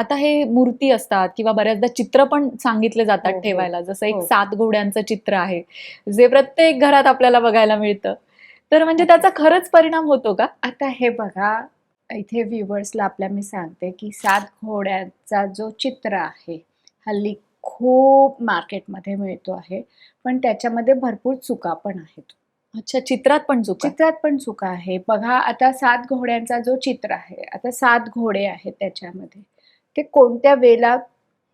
आता हे मूर्ती असतात किंवा बऱ्याचदा चित्र पण सांगितले जातात हो, ठेवायला, जसं एक हो. 7 घोड्यांचं चित्र आहे, जे प्रत्येक घरात आपल्याला बघायला मिळतं. तर म्हणजे अच्छा. त्याचा खरंच परिणाम होतो का? आता हे बघा, इथे व्ह्युअर्सला आपल्या मी सांगते की 7 घोड्यांचा जो चित्र आहे, हल्ली खूप मार्केटमध्ये मिळतो आहे, पण त्याच्यामध्ये भरपूर चुका पण आहेत. अच्छा, चित्रात पण चुका. चित्रात पण चुका आहे. बघा, आता 7 घोड्यांचा जो चित्र आहे, आता 7 घोडे आहेत त्याच्यामध्ये. ते कोणत्या वेळेला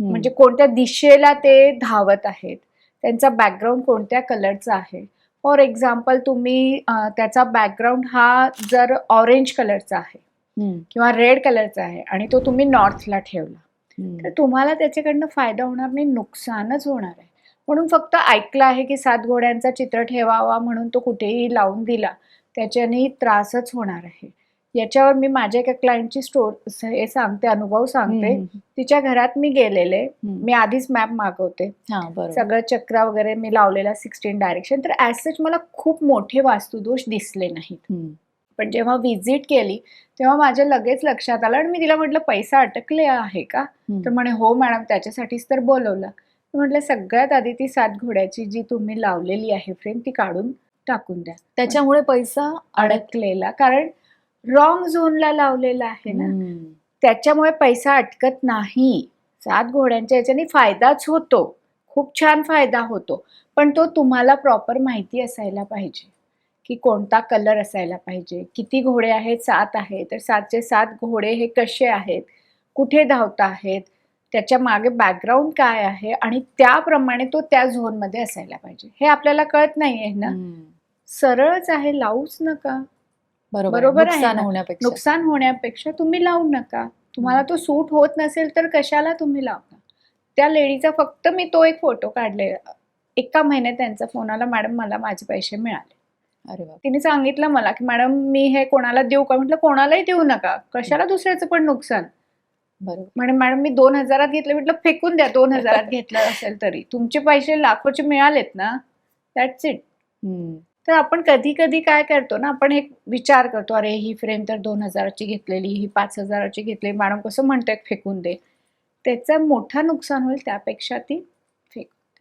म्हणजे कोणत्या दिशेला ते धावत आहेत, त्यांचा बॅकग्राऊंड कोणत्या कलरचा आहे. फॉर एक्झाम्पल तुम्ही त्याचा बॅकग्राऊंड हा जर ऑरेंज कलरचा आहे किंवा रेड कलरचा आहे आणि तो तुम्ही नॉर्थला ठेवला, तर तुम्हाला त्याच्याकडनं फायदा होणार नाही, नुकसानच होणार आहे. म्हणून फक्त ऐकलं आहे की 7 घोड्यांचा चित्र ठेवावा म्हणून तो कुठेही लावून दिला, त्याच्याने त्रासच होणार आहे. याच्यावर मी माझ्या एका क्लायंटची हे सांगते, अनुभव सांगते. तिच्या घरात मी गेलेले, मी आधीच मॅप मागवते, सगळं चक्र वगैरे मी लावलेला 16 डायरेक्शन, तर ॲज सच मला खूप मोठे वास्तुदोष दिसले नाहीत. पण जेव्हा व्हिजिट केली तेव्हा माझ्या लगेच लक्षात आलं आणि मी तिला म्हटलं, पैसा अटकले आहे का? तर म्हणे, हो मॅडम, त्याच्यासाठीच तर बोलवलं. म्हटलं, सगळ्यात आधी ती 7 घोड्याची जी तुम्ही लावलेली आहे फ्रेम, ती काढून टाकून द्या. त्याच्यामुळे पैसा अडकलेला, कारण रॉंग झोनला लावलेला आहे ना, त्याच्यामुळे पैसा अटकत नाही. 7 घोड्यांच्या याच्याने फायदाच होतो, खूप छान फायदा होतो, पण तो तुम्हाला प्रॉपर माहिती असायला पाहिजे की कोणता कलर असायला पाहिजे. किती घोडे आहेत? 7 आहे, तर 7चे 7 घोडे हे कसे आहेत, कुठे धावत आहेत, त्याच्या मागे बॅकग्राऊंड काय आहे, आणि त्याप्रमाणे तो त्या झोनमध्ये असायला पाहिजे. हे आपल्याला कळत नाहीये ना, सरळच आहे, लावूच नका. बरोबर आहे ना? नुकसान होण्यापेक्षा तुम्ही लावू नका. तुम्हाला तो सूट होत नसेल तर कशाला तुम्ही लावता. त्या लेडीचा फक्त मी तो एक फोटो काढलेला, एका महिन्यात त्यांचा फोन आला, मॅडम मला माझे पैसे मिळाले. अरे वा. तिने सांगितलं मला की मॅडम मी हे कोणाला देऊ का? म्हटलं, कोणालाही देऊ नका, कशाला दुसऱ्याचं पण नुकसान. बरोबर. म्हणजे मॅडम मी 2000 घेतले. म्हटलं, फेकून द्या, 2000 घेतलं असेल तरी तुमचे पैसे लाखोचे मिळालेत ना, दॅट्स इट. तर आपण कधी कधी काय करतो ना, आपण एक विचार करतो, अरे ही फ्रेम तर 2000ची घेतलेली, ही 5000ची घेतली, मॅडम कसं म्हणतायत फेकून दे. त्याचं मोठं नुकसान होईल, त्यापेक्षा ती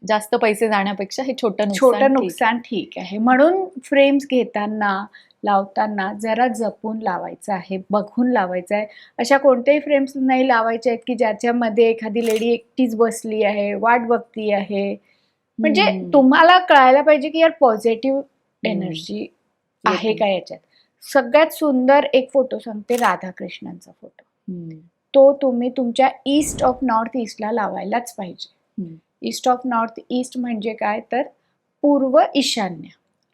जास्त पैसे जाण्यापेक्षा हे छोटं नुकसान ठीक आहे. म्हणून फ्रेम्स घेताना, लावताना जरा जपून लावायचं आहे, बघून लावायचं आहे. अशा कोणत्याही फ्रेम्स नाही लावायच्या आहेत की ज्याच्यामध्ये एखादी लेडी एकटीच बसली आहे, वाट बघती आहे. म्हणजे तुम्हाला कळायला पाहिजे की यार पॉझिटिव्ह एनर्जी आहे का याच्यात. सगळ्यात सुंदर एक फोटो सांगते, राधाकृष्णांचा फोटो. तो तुम्ही तुमच्या ईस्ट ऑफ नॉर्थ ईस्टला लावायलाच पाहिजे. ईस्ट ऑफ नॉर्थ ईस्ट म्हणजे काय, तर पूर्व ईशान्य,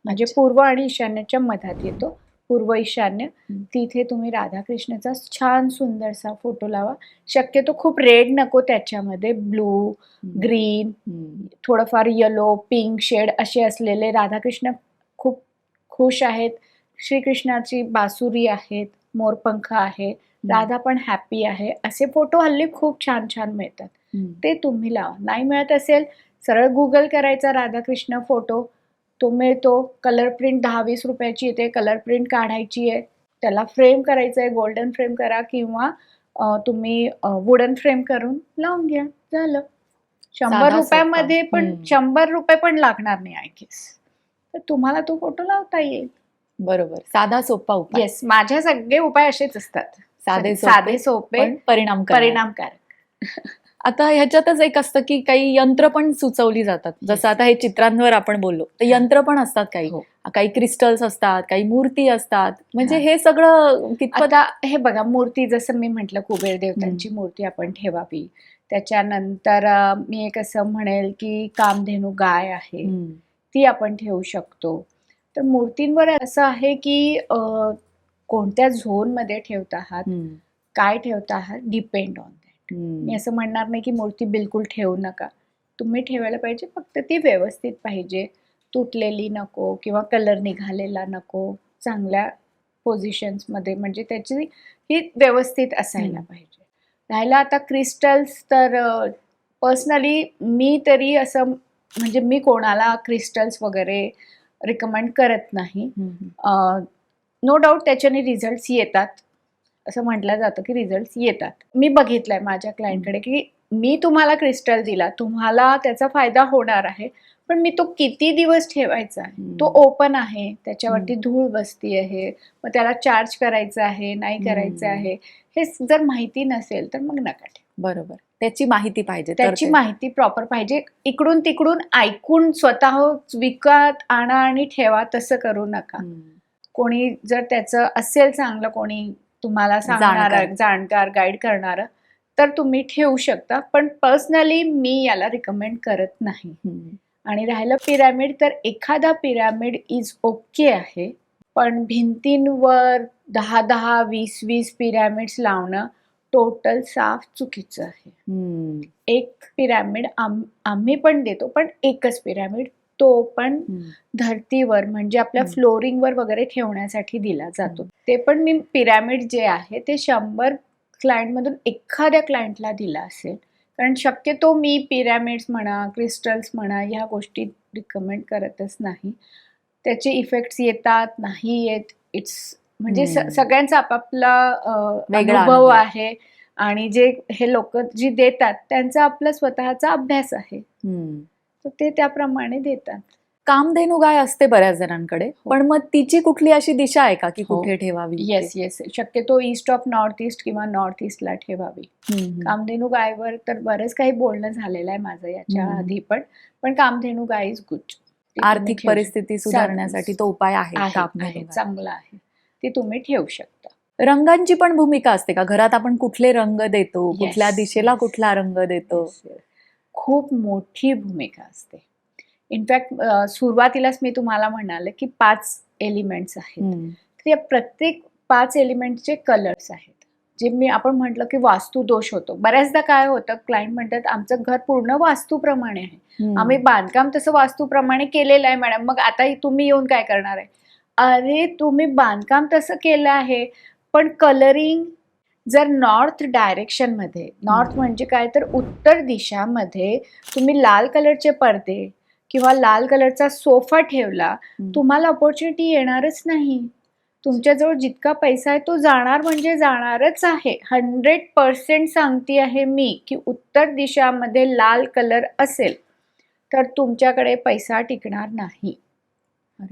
म्हणजे पूर्व आणि ईशान्यच्या मधात येतो, पूर्व ईशान्य. तिथे तुम्ही राधाकृष्णाचा छान सुंदरसा फोटो लावा. शक्यतो खूप रेड नको, त्याच्यामध्ये ब्लू, ग्रीन, थोडंफार येलो, पिंक शेड असे असलेले. राधाकृष्ण खूप खुश आहेत, श्रीकृष्णाची बासुरी आहेत, मोरपंख आहे, राधा पण हॅपी आहे, असे फोटो हल्ली खूप छान छान मिळतात. ते तुम्ही लावा. नाही मिळत असेल, सरळ गुगल करायचा, राधाकृष्ण फोटो, तो मिळतो. कलर प्रिंट 10-20 रुपयाची येते, कलर प्रिंट काढायची आहे, त्याला फ्रेम करायचं आहे, गोल्डन फ्रेम करा किंवा तुम्ही वुडन फ्रेम करून लावून घ्या, झालं. 100 रुपयामध्ये पण 100 रुपये पण लागणार नाही आय गेस, तर तुम्हाला तो फोटो लावता येईल. बरोबर, साधा सोपा उपाय. येस, माझे सगळे उपाय असेच असतात, साधे सोपे, परिणामकारक. आता ह्याच्यातच एक असतं की काही यंत्र पण सुचवली जातात, जसं आता हे चित्रांवर आपण बोललो, तर यंत्र पण असतात, काही क्रिस्टल्स असतात, काही मूर्ती असतात. म्हणजे हे सगळं कितपत. हे बघा, मूर्ती जसं मी म्हटलं, कुबेर देवतांची मूर्ती आपण ठेवावी. त्याच्यानंतर मी एक असं म्हणेल की कामधेनू गाय आहे, ती आपण ठेवू शकतो. तर मूर्तींवर असं आहे की कोणत्या झोन मध्ये ठेवत आहात, काय ठेवत आहात, डिपेंड ऑन दॅट. मी असं म्हणणार नाही की मूर्ती बिलकुल ठेवू नका, तुम्ही ठेवायला पाहिजे, फक्त ती व्यवस्थित पाहिजे, तुटलेली नको किंवा कलर निघालेला नको, चांगल्या पोझिशन्स मध्ये, म्हणजे त्याची ही व्यवस्थित असायला पाहिजे. राहिला आता क्रिस्टल्स, तर पर्सनली मी तरी असं, म्हणजे मी कोणाला क्रिस्टल्स वगैरे रिकमेंड करत नाही. नो डाऊट त्याच्याने रिझल्ट्स येतात, असं म्हटलं जातं की रिझल्ट येतात. मी बघितलंय माझ्या क्लायंटकडे की मी तुम्हाला क्रिस्टल दिला, तुम्हाला त्याचा फायदा होणार आहे, पण मी तो किती दिवस ठेवायचा आहे, तो ओपन आहे, त्याच्यावरती धूळ बसती आहे, मग त्याला चार्ज करायचं आहे नाही करायचं आहे, हे जर माहिती नसेल तर मग नका ठेवू. बरोबर, त्याची माहिती पाहिजे. तर त्याची ते- माहिती प्रॉपर पाहिजे. इकडून तिकडून ऐकून स्वतः विकत आणा आणि ठेवा तसं करू नका. कोणी जर त्याचं असेल चांगलं, कोणी तुम्हाला सांगणार जाणकार गाईड करणार, तर तुम्ही ठेवू शकता, पण पर्सनली मी याला रिकमेंड करत नाही. आणि राहिलं पिरॅमिड, तर एखादा पिरॅमिड इज ओके आहे, पण भिंतींवर 10-10, 20-20 पिरॅमिड्स लावणं टोटल साफ चुकीचं आहे. एक पिरॅमिड आम्ही पण देतो, पण एकच पिरॅमिड, तो पण धर्तीवर म्हणजे आपल्या फ्लोरिंगवर वगैरे ठेवण्यासाठी दिला जातो. ते पण मी पिरॅमिड जे आहे ते 100 क्लायंटमधून एखाद्या क्लायंटला दिला असेल, कारण शक्यतो मी पिरॅमिड्स म्हणा, क्रिस्टल्स म्हणा, ह्या गोष्टी रिकमेंड करतच नाही. त्याचे इफेक्ट्स येतात नाही येत, इट्स म्हणजे सगळ्यांचा आपापला अनुभव आहे, आणि जे हे लोक जी देतात त्यांचा आपला स्वतःचा अभ्यास आहे, तर ते त्याप्रमाणे देतात. कामधेनू गाय असते बऱ्याच जणांकडे, पण मग तिची कुठली अशी दिशा आहे का की कुठे ठेवावी? येस, शक्यतो ईस्ट ऑफ नॉर्थ ईस्ट किंवा नॉर्थ ईस्टला ठेवावी. कामधेनू गायवर तर बरंच काही बोलणं झालेलं आहे माझं याच्या आधी, पण कामधेनू गाय इज गुड. आर्थिक परिस्थिती सुधारण्यासाठी तो उपाय आहे, चांगला आहे, ते तुम्ही ठेवू शकता. रंगांची पण भूमिका असते का? घरात आपण कुठले रंग देतो, कुठल्या दिशेला कुठला रंग देतो? खूप मोठी भूमिका असते. इनफॅक्ट सुरुवातीलाच मी तुम्हाला म्हणाले की 5 एलिमेंट्स आहेत, तर या प्रत्येक 5 एलिमेंटचे कलर्स आहेत. जे आपण म्हटलं की वास्तू दोष होतो, बऱ्याचदा काय होतं, क्लायंट म्हणतात आमचं घर पूर्ण वास्तूप्रमाणे आहे, आम्ही बांधकाम तसं वास्तूप्रमाणे केलेलं आहे मॅडम, मग आता तुम्ही येऊन काय करणार आहे? अरे तुम्ही बांधकाम तसं केलं आहे, पण कलरिंग जर नॉर्थ डायरेक्शन मध्ये, नॉर्थ म्हणजे काय तर उत्तर दिशामध्ये तुम्ही लाल कलरचे पडदे किंवा लाल कलरचा सोफा ठेवला, तुम्हाला अपॉर्च्युनिटी येणारच नाही. तुमच्याजवळ जितका पैसा आहे तो जाणार म्हणजे जाणारच आहे. 100% सांगते आहे मी की उत्तर दिशामध्ये लाल कलर असेल तर तुमच्याकडे पैसा टिकणार नाही,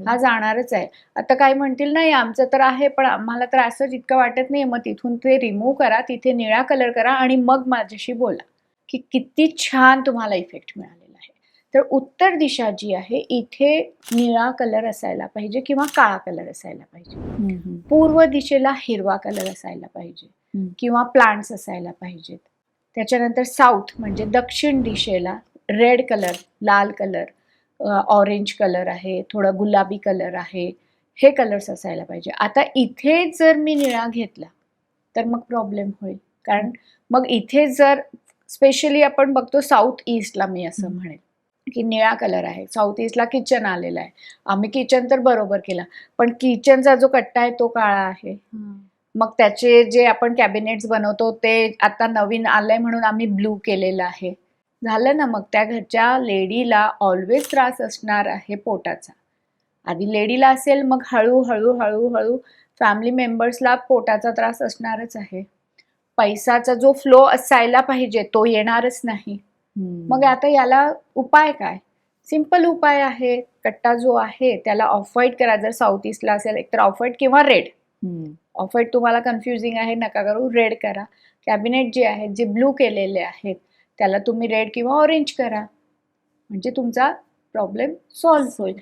हा जाणारच आहे. आता काय म्हणतील, नाही आमचं तर आहे पण आम्हाला तर असं जितकं वाटत नाही, मग तिथून ते रिमूव्ह करा, तिथे निळा कलर करा आणि मग माझ्याशी बोला की किती छान तुम्हाला इफेक्ट मिळालेला आहे. तर उत्तर दिशा जी आहे इथे निळा कलर असायला पाहिजे किंवा काळा कलर असायला पाहिजे. पूर्व दिशेला हिरवा कलर असायला पाहिजे किंवा प्लांट्स असायला पाहिजेत. त्याच्यानंतर साऊथ म्हणजे दक्षिण दिशेला रेड कलर, लाल कलर, ऑरेंज कलर आहे, थोडा गुलाबी कलर आहे, हे कलर्स असायला पाहिजे. आता इथे जर मी निळा घेतला तर मग प्रॉब्लेम होईल, कारण मग इथे जर स्पेशली आपण बघतो साऊथ ईस्टला, मी असं म्हणेल की निळा कलर आहे. साऊथ ईस्टला किचन आलेला आहे, आम्ही किचन तर बरोबर केला, पण किचनचा जो कट्टा आहे तो काळा आहे. मग त्याचे जे आपण कॅबिनेट्स बनवतो ते आता नवीन आलंय म्हणून आम्ही ब्लू केलेलं आहे. झालं ना, मग त्या घरच्या लेडीला ऑलवेज त्रास असणार आहे पोटाचा. आधी लेडीला असेल, मग हळूहळू हळूहळू फॅमिली मेंबर्सला पोटाचा त्रास असणारच आहे. पैसाचा जो फ्लो असायला पाहिजे तो येणारच नाही. मग आता याला उपाय काय? सिंपल उपाय आहे. कट्टा जो आहे त्याला ऑफ व्हाईट करा. जर साऊथ ईस्टला असेल एकतर ऑफ व्हाईट किंवा रेड. ऑफ व्हाईट तुम्हाला कन्फ्युजिंग आहे, नका करू, रेड करा. कॅबिनेट जे आहेत जे ब्लू केलेले आहेत त्याला तुम्ही रेड किंवा ऑरेंज करा, म्हणजे तुमचा प्रॉब्लेम सॉल्व्ह होईल.